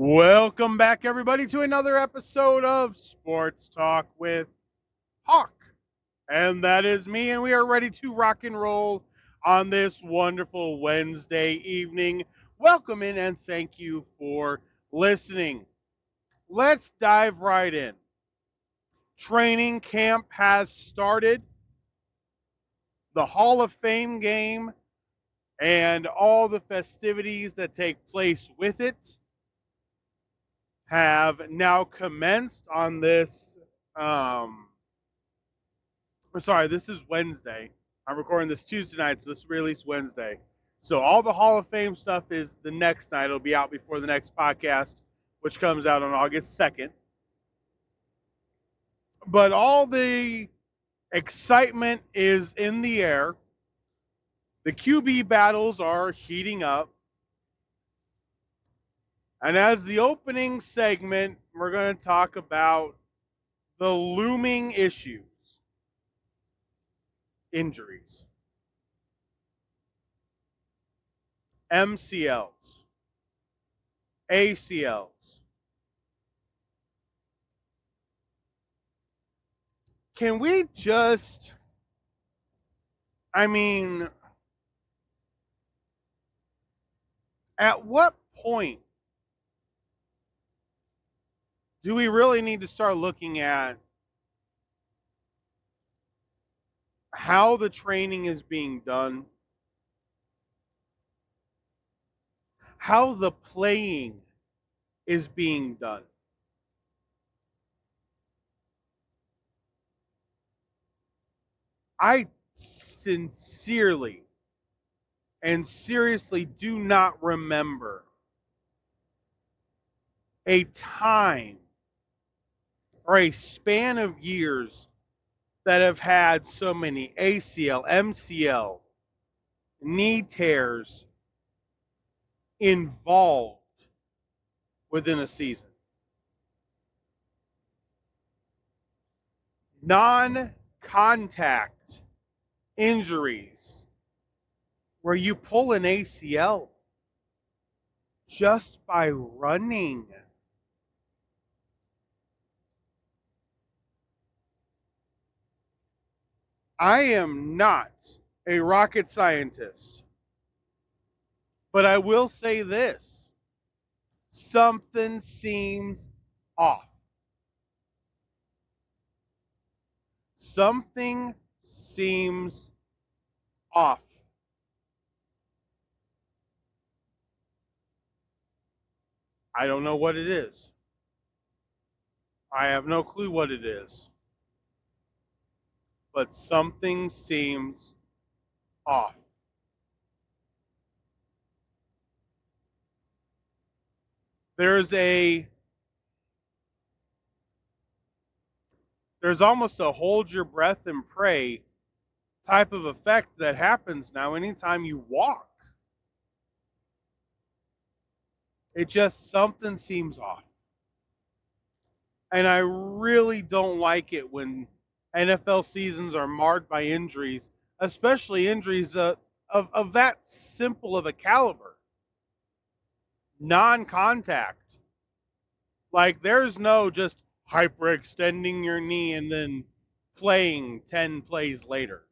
Welcome back, everybody, to another episode of Sports Talk with Hawk. And that is me, and we are ready to rock and roll on this wonderful Wednesday evening. Welcome in, and thank you for listening. Let's dive right in. Training camp has started. The Hall of Fame game and all the festivities that take place with it have now commenced on this. This is Wednesday. I'm recording this Tuesday night, so this will be released Wednesday. So all the Hall of Fame stuff is the next night. It'll be out before the next podcast, which comes out on August 2nd. But all the excitement is in the air. The QB battles are heating up. And as the opening segment, we're going to talk about the looming issues. Injuries. MCLs. ACLs. Can we just, at what point do we really need to start looking at how the training is being done, how the playing is being done? I sincerely and seriously do not remember a time or a span of years that have had so many ACL, MCL, knee tears involved within a season. Non-contact injuries where you pull an ACL just by running. I am not a rocket scientist, but I will say this. Something seems off. Something seems off. I don't know what it is. I have no clue what it is. But something seems off. There's almost a hold your breath and pray type of effect that happens now anytime you walk. It just, something seems off. And I really don't like it when NFL seasons are marred by injuries, especially injuries of that simple of a caliber. Non-contact. Like, there's no just hyperextending your knee and then playing 10 plays later.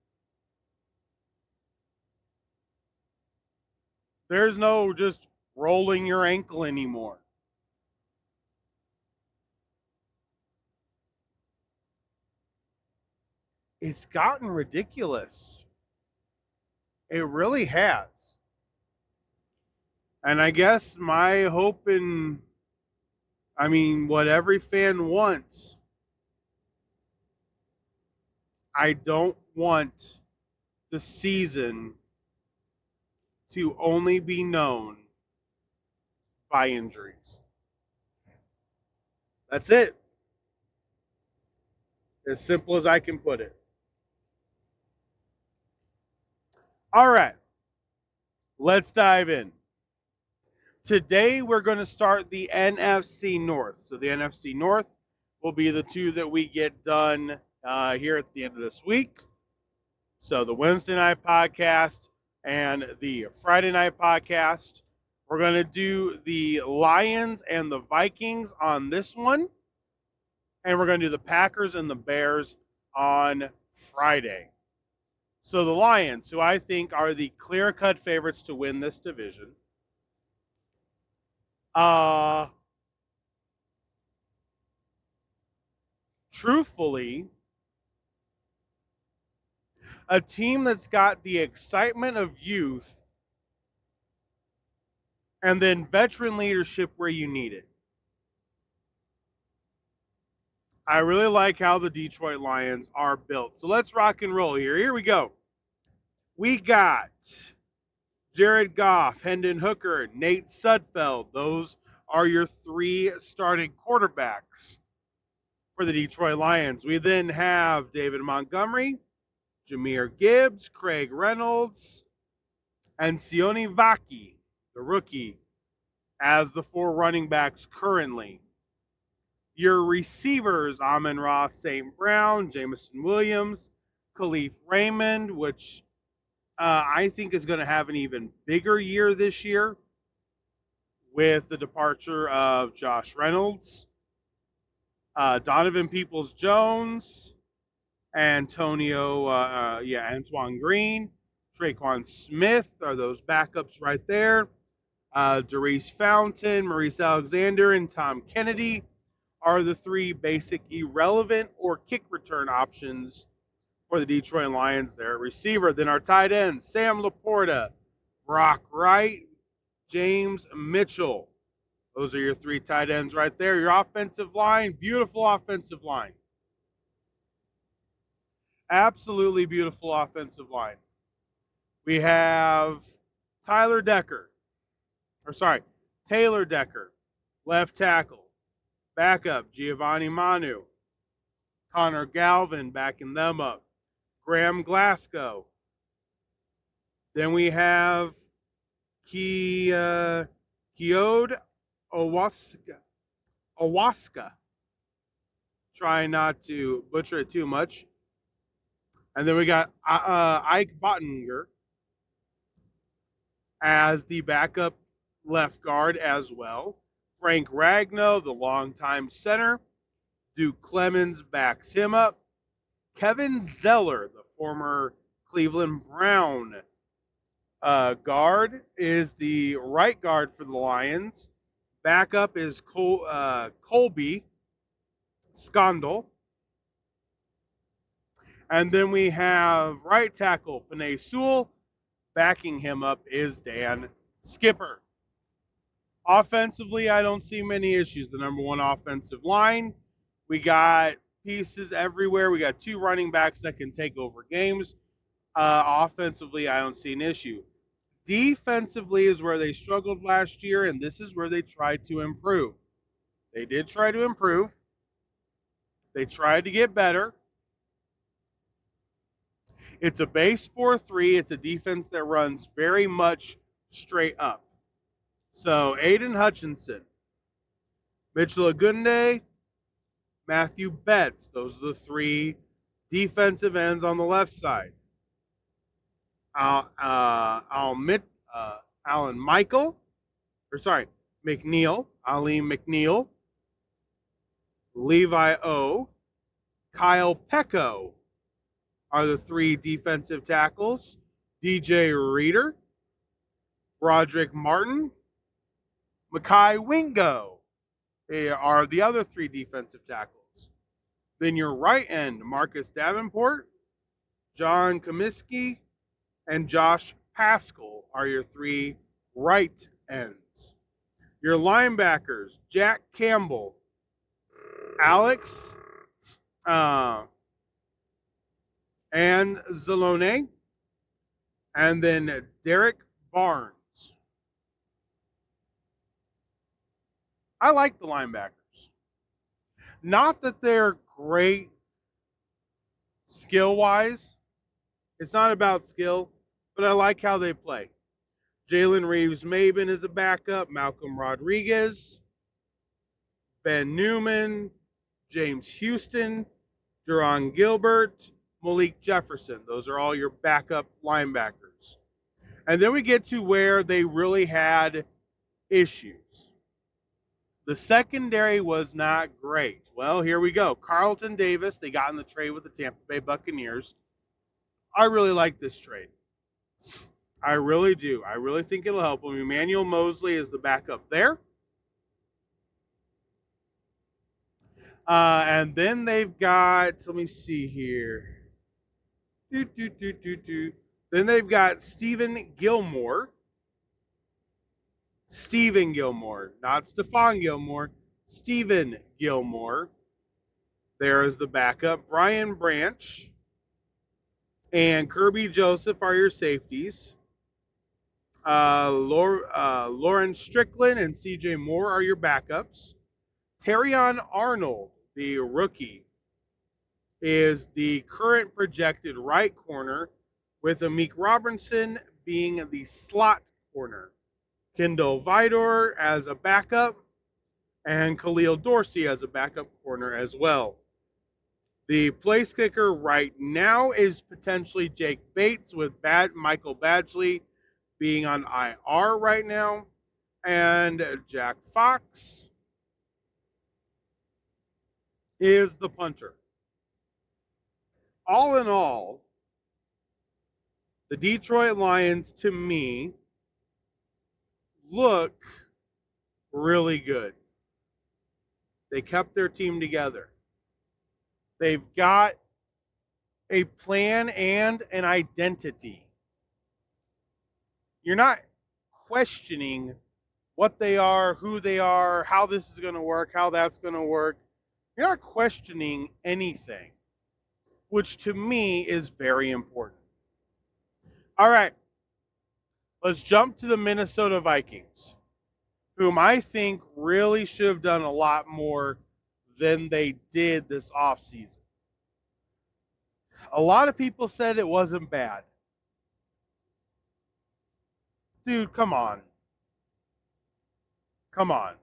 There's no just rolling your ankle anymore. It's gotten ridiculous. It really has. And I guess my hope and, what every fan wants, I don't want the season to only be known by injuries. That's it. As simple as I can put it. All right. Let's dive in. Today we're going to start the NFC North. So the NFC North will be the two that we get done here at the end of this week. So the Wednesday night podcast and the Friday night podcast. We're going to do the Lions and the Vikings on this one. And we're going to do the Packers and the Bears on Friday. So the Lions, who I think are the clear-cut favorites to win this division, truthfully, a team that's got the excitement of youth and then veteran leadership where you need it. I really like how the Detroit Lions are built. So let's rock and roll here. Here we go. We got Jared Goff, Hendon Hooker, Nate Sudfeld. Those are your three starting quarterbacks for the Detroit Lions. We then have David Montgomery, Jahmyr Gibbs, Craig Reynolds, and Sione Vaki, the rookie, as the four running backs currently. Your receivers, Amon-Ra St. Brown, Jameson Williams, Khalif Raymond, which I think is going to have an even bigger year this year with the departure of Josh Reynolds, Donovan Peoples-Jones, Antoine Green, Traquan Smith are those backups right there. Darius Fountain, Maurice Alexander, and Tom Kennedy are the three basic irrelevant or kick return options for the Detroit Lions there at receiver. Then our tight ends, Sam Laporta, Brock Wright, James Mitchell. Those are your three tight ends right there. Your offensive line, beautiful offensive line. Absolutely beautiful offensive line. We have Taylor Decker, left tackle. Backup, Giovanni Manu. Connor Galvin backing them up. Graham Glasgow. Then we have Keod Owaska. Trying not to butcher it too much. And then we got Ike Bottinger as the backup left guard as well. Frank Ragnow, the longtime center. Duke Clemens backs him up. Kevin Zeller, the former Cleveland Brown guard, is the right guard for the Lions. Backup is Colby Skondal. And then we have right tackle Penei Sewell. Backing him up is Dan Skipper. Offensively, I don't see many issues. The number one offensive line. We got pieces everywhere. We got two running backs that can take over games. Offensively, I don't see an issue. Defensively is where they struggled last year, and this is where they tried to improve. They did try to improve. They tried to get better. It's a base 4-3. It's a defense that runs very much straight up. So Aiden Hutchinson, Mitchell Agunde, Matthew Betts. Those are the three defensive ends on the left side. Alim McNeil, Levi O, Kyle Pecco are the three defensive tackles. DJ Reader, Broderick Martin, Makai Wingo are the other three defensive tackles. Then your right end, Marcus Davenport, John Comiskey, and Josh Paschal are your three right ends. Your linebackers, Jack Campbell, Alex and Zalone, and then Derek Barnes. I like the linebackers. Not that they're great skill-wise. It's not about skill, but I like how they play. Jalen Reeves-Maben is a backup. Malcolm Rodriguez, Ben Newman, James Houston, Duron Gilbert, Malik Jefferson. Those are all your backup linebackers. And then we get to where they really had issues. The secondary was not great. Well, here we go. Carlton Davis, they got in the trade with the Tampa Bay Buccaneers. I really like this trade. I really do. I really think it'll help them. Emmanuel Mosley is the backup there. And then they've got, let me see here. Then they've got Stephen Gilmore. Stephen Gilmore, not Stephon Gilmore. Stephen Gilmore. There is the backup. Brian Branch and Kirby Joseph are your safeties. Lauren Strickland and CJ Moore are your backups. Terrion Arnold, the rookie, is the current projected right corner, with Amik Robinson being the slot corner. Kendall Vidor as a backup, and Khalil Dorsey as a backup corner as well. The place kicker right now is potentially Jake Bates, with Michael Badgley being on IR right now, and Jack Fox is the punter. All in all, the Detroit Lions, to me, look really good. They kept their team together. They've got a plan and an identity. You're not questioning what they are, who they are, how this is going to work, how that's going to work. You're not questioning anything, which to me is very important. All right, let's jump to the Minnesota Vikings, whom I think really should have done a lot more than they did this offseason. A lot of people said it wasn't bad. Dude, come on. Come on.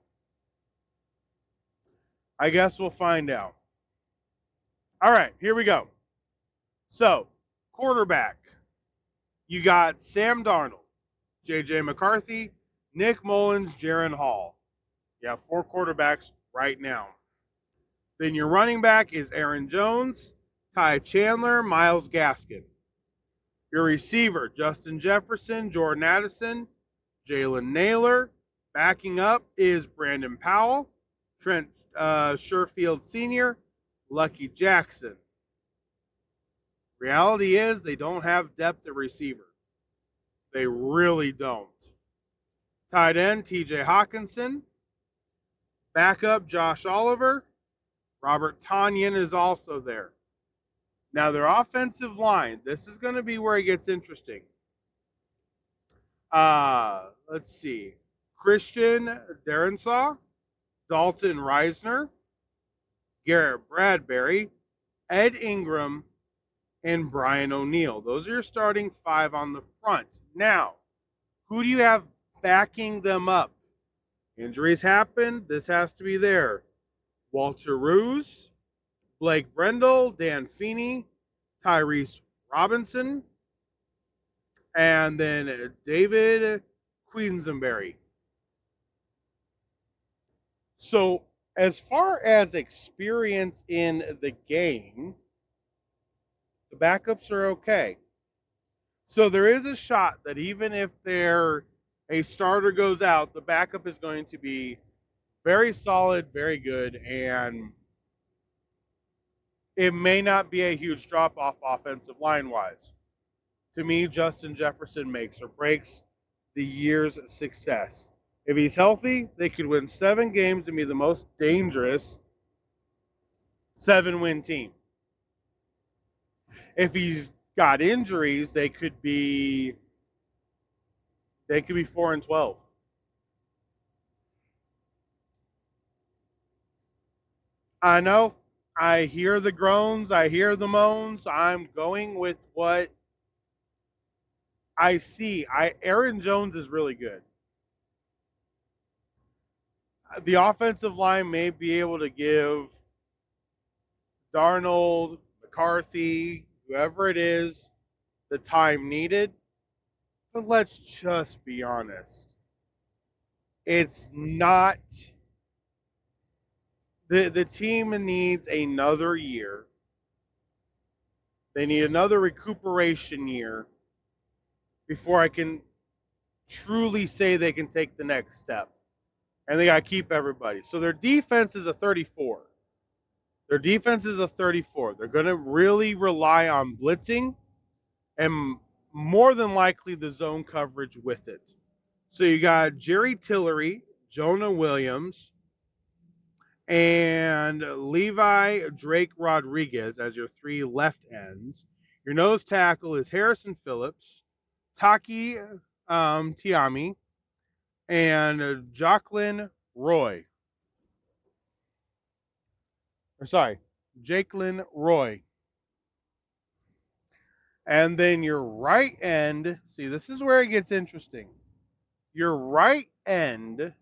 I guess we'll find out. All right, here we go. So, quarterback. You got Sam Darnold, J.J. McCarthy, Nick Mullins, Jaron Hall. You have 4 quarterbacks right now. Then your running back is Aaron Jones, Ty Chandler, Myles Gaskin. Your receiver, Justin Jefferson, Jordan Addison, Jalen Naylor. Backing up is Brandon Powell, Trent Sherfield Sr., Lucky Jackson. Reality is they don't have depth at receiver. They really don't. Tight end, TJ Hawkinson. Backup, Josh Oliver. Robert Tonyan is also there. Now, their offensive line, this is going to be where it gets interesting. Let's see. Christian Darrensaw, Dalton Reisner, Garrett Bradbury, Ed Ingram, and Brian O'Neill. Those are your starting 5 on the front. Now, who do you have backing them up? Injuries happen. This has to be there. Walter Roos, Blake Brendel, Dan Feeney, Tyrese Robinson, and then David Queensberry. So, as far as experience in the game, the backups are okay. So there is a shot that even if a starter goes out, the backup is going to be very solid, very good, and it may not be a huge drop-off offensive line-wise. To me, Justin Jefferson makes or breaks the year's success. If he's healthy, they could win 7 games and be the most dangerous 7-win team. If he's got injuries, they could be 4-12. I know. I hear the groans. I hear the moans. I'm going with what I see. Aaron Jones is really good. The offensive line may be able to give Darnold, McCarthy, whoever it is, the time needed. But let's just be honest. It's not the team needs another year. They need another recuperation year before I can truly say they can take the next step. And they got to keep everybody. So their defense is a 34. Their defense is a 34. They're going to really rely on blitzing and more than likely the zone coverage with it. So you got Jerry Tillery, Jonah Williams, and Levi Drake Rodriguez as your three left ends. Your nose tackle is Harrison Phillips, Taki Tiami, and Jacqueline Roy. Jacqueline Roy. And then your right end, see, this is where it gets interesting. Your right end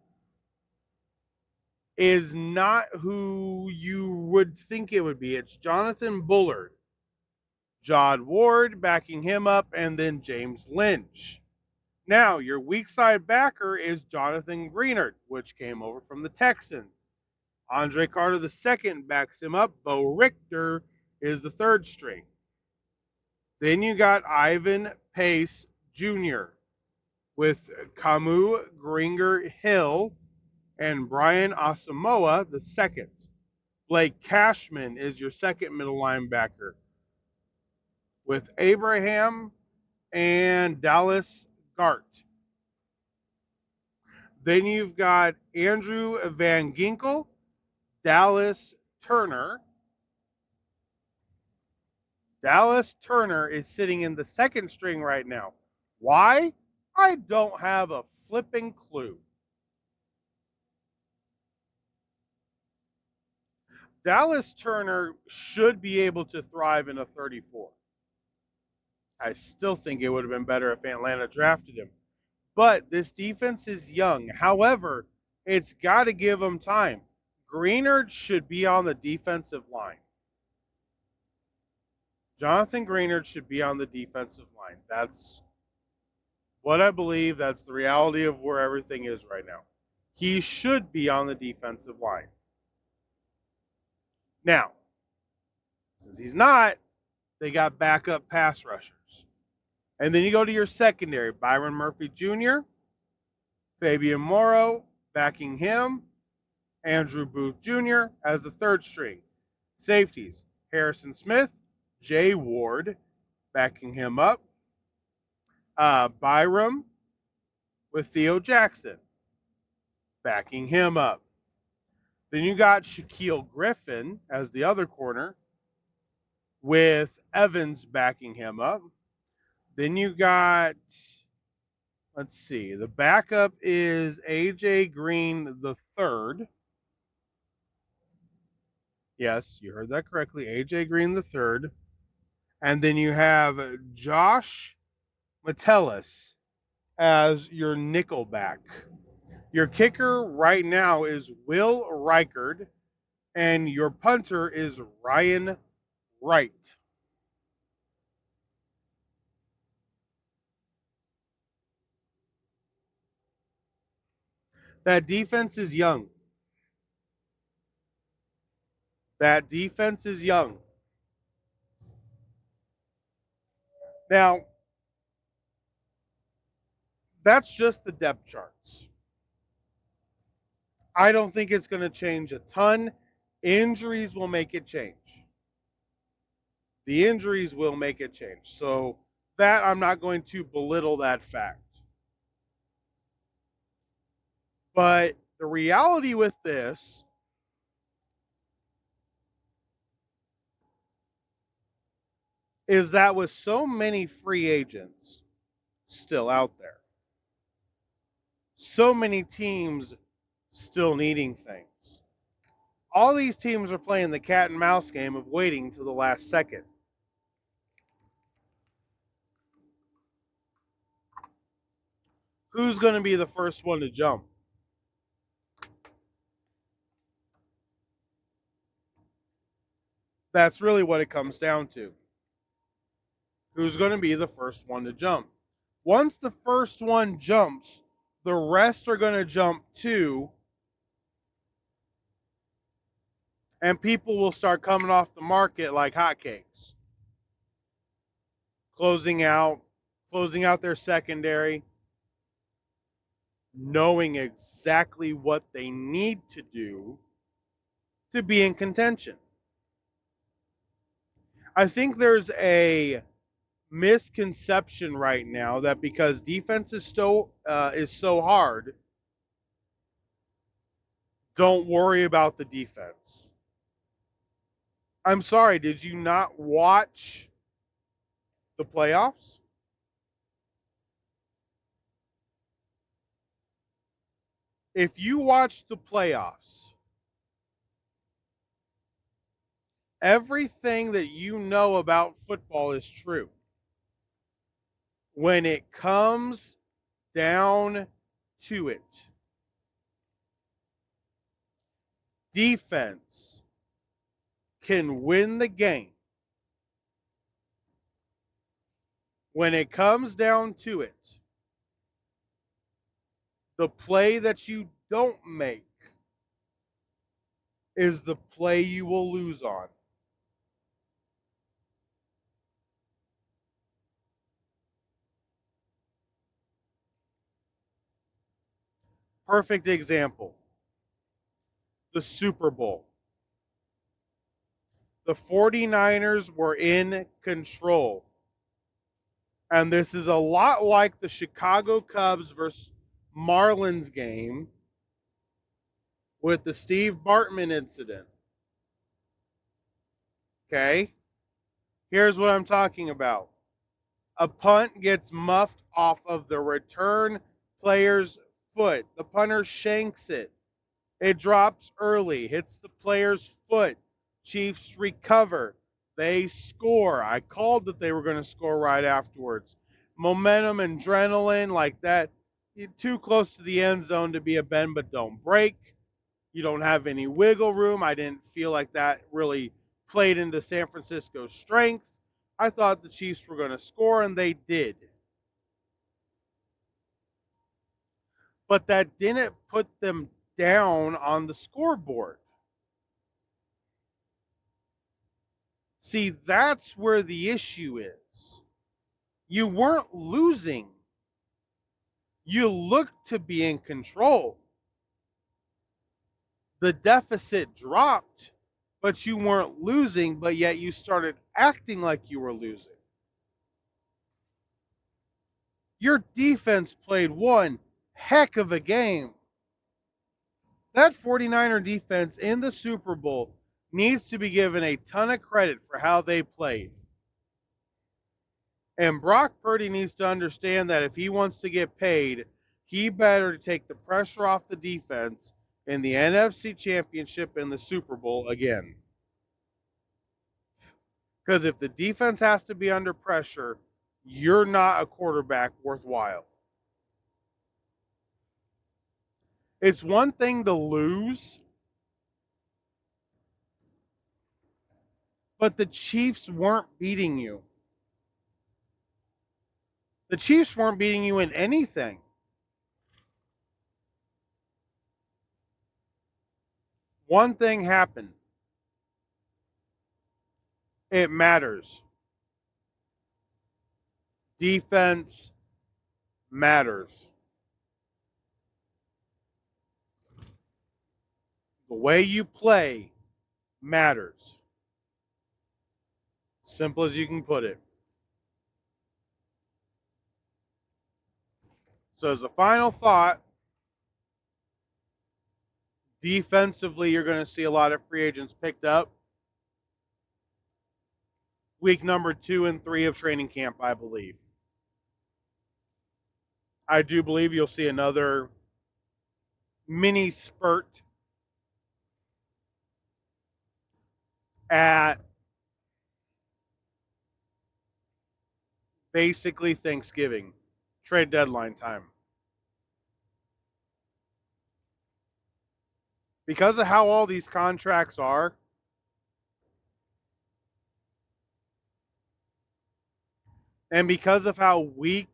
is not who you would think it would be. It's Jonathan Bullard. John Ward backing him up, and then James Lynch. Now, your weak side backer is Jonathan Greenard, which came over from the Texans. Andre Carter II backs him up. Bo Richter is the third string. Then you got Ivan Pace Jr. with Camus Gringer Hill and Brian Asamoah the second. Blake Cashman is your second middle linebacker with Abraham and Dallas Gart. Then you've got Andrew Van Ginkel, Dallas Turner. Dallas Turner is sitting in the second string right now. Why? I don't have a flipping clue. Dallas Turner should be able to thrive in a 34. I still think it would have been better if Atlanta drafted him. But this defense is young. However, it's got to give them time. Greenard should be on the defensive line. Jonathan Greenard should be on the defensive line. That's what I believe. That's the reality of where everything is right now. He should be on the defensive line. Now, since he's not, they got backup pass rushers. And then you go to your secondary, Byron Murphy Jr., Fabian Morrow backing him, Andrew Booth Jr. as the third string. Safeties, Harrison Smith, Jay Ward backing him up, Byram with Theo Jackson backing him up. Then you got Shaquille Griffin as the other corner with Evans backing him up. Then you got, let's see, the backup is A.J. Green the third. Yes, you heard that correctly, A.J. Green the third. And then you have Josh Metellus as your nickel back. Your kicker right now is Will Reichard, and your punter is Ryan Wright. That defense is young. That defense is young. Now, that's just the depth charts. I don't think it's going to change a ton. Injuries will make it change. The injuries will make it change. So that I'm not going to belittle that fact. But the reality with this is that with so many free agents still out there, so many teams still needing things, all these teams are playing the cat and mouse game of waiting to the last second. Who's going to be the first one to jump? That's really what it comes down to. Who's going to be the first one to jump? Once the first one jumps, The rest are going to jump too, and people will start coming off the market like hotcakes, closing out their secondary, knowing exactly what they need to do to be in contention. I think there's a misconception right now that because defense is so hard, don't worry about the defense. I'm sorry, did you not watch the playoffs? If you watch the playoffs, everything that you know about football is true. When it comes down to it, defense can win the game. When it comes down to it, the play that you don't make is the play you will lose on. Perfect example, the Super Bowl. The 49ers were in control. And this is a lot like the Chicago Cubs versus Marlins game with the Steve Bartman incident. Okay? Here's what I'm talking about. A punt gets muffed off of the return player's foot. The punter shanks it. It drops early, hits the player's foot. Chiefs recover. They score. I called that they were going to score right afterwards. Momentum, adrenaline, like that. You're too close to the end zone to be a bend but don't break. You don't have any wiggle room. I didn't feel like that really played into San Francisco's strength. I thought the Chiefs were going to score, and they did. But that didn't put them down on the scoreboard. See, that's where the issue is. You weren't losing. You looked to be in control. The deficit dropped, but you weren't losing, but yet you started acting like you were losing. Your defense played one heck of a game. That 49er defense in the Super Bowl needs to be given a ton of credit for how they played. And Brock Purdy needs to understand that if he wants to get paid, he better take the pressure off the defense in the NFC Championship and the Super Bowl again. Because if the defense has to be under pressure, you're not a quarterback worthwhile. It's one thing to lose, but the Chiefs weren't beating you. The Chiefs weren't beating you in anything. One thing happened. It matters. Defense matters. The way you play matters. Simple as you can put it. So as a final thought, defensively, you're going to see a lot of free agents picked up. Week number 2 and 3 of training camp, I believe. I do believe you'll see another mini spurt at basically Thanksgiving, trade deadline time. Because of how all these contracts are, and because of how weak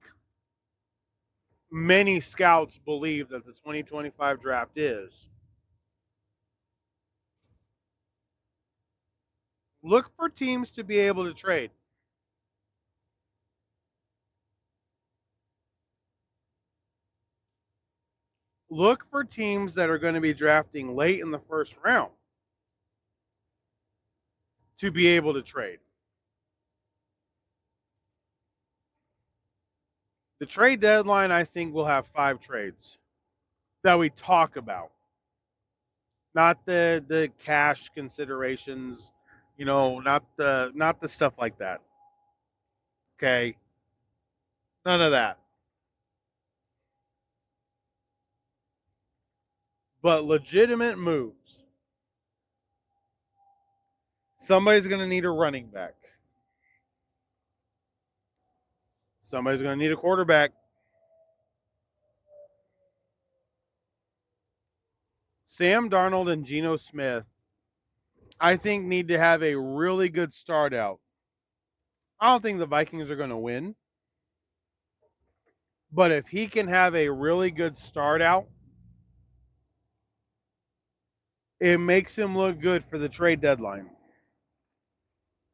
many scouts believe that the 2025 draft is. Look for teams to be able to trade. Look for teams that are going to be drafting late in the first round to be able to trade. The trade deadline, I think, will have 5 trades that we talk about, not the cash considerations, not the stuff like that. Okay, none of that. But legitimate moves. Somebody's going to need a running back. Somebody's going to need a quarterback. Sam Darnold and Geno Smith, I think, need to have a really good start out. I don't think the Vikings are going to win. But if he can have a really good start out, it makes him look good for the trade deadline.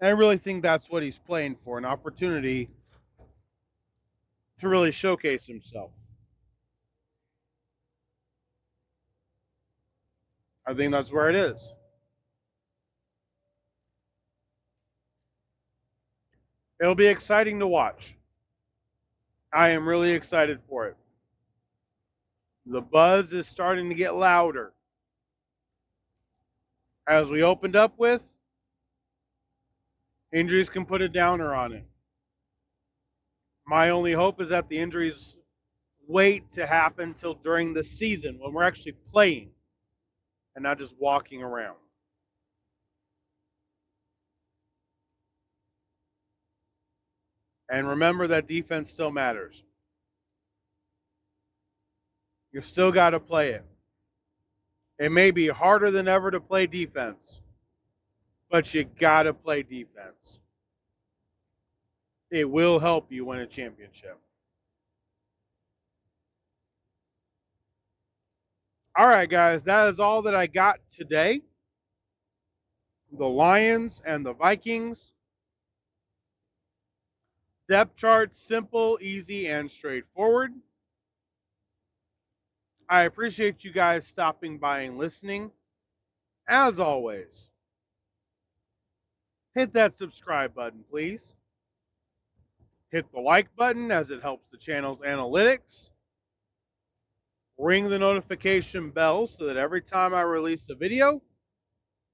And I really think that's what he's playing for, an opportunity to really showcase himself. I think that's where it is. It'll be exciting to watch. I am really excited for it. The buzz is starting to get louder. As we opened up with, injuries can put a downer on it. My only hope is that the injuries wait to happen till during the season when we're actually playing and not just walking around. And remember that defense still matters. You still got to play it. It may be harder than ever to play defense, but you got to play defense. It will help you win a championship. All right, guys, that is all that I got today. The Lions and the Vikings. Depth chart, simple, easy, and straightforward. I appreciate you guys stopping by and listening. As always, hit that subscribe button, please. Hit the like button as it helps the channel's analytics. Ring the notification bell so that every time I release a video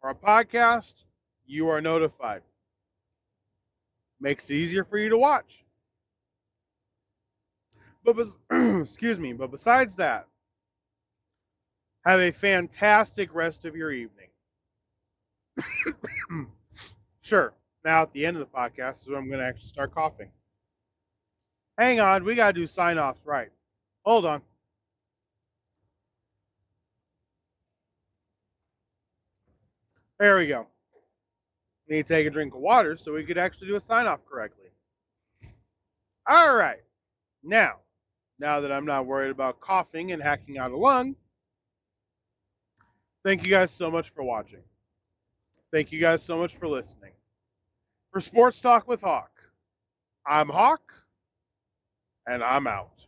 or a podcast, you are notified. Makes it easier for you to watch. But excuse me, but besides that, have a fantastic rest of your evening. Sure. Now at the end of the podcast is when I'm going to actually start coughing. Hang on, we got to do sign-offs right. Hold on. There we go. Need to take a drink of water so we could actually do a sign-off correctly. All right. Now that I'm not worried about coughing and hacking out a lung, thank you guys so much for watching. Thank you guys so much for listening. For Sports Talk with Hawk, I'm Hawk, and I'm out.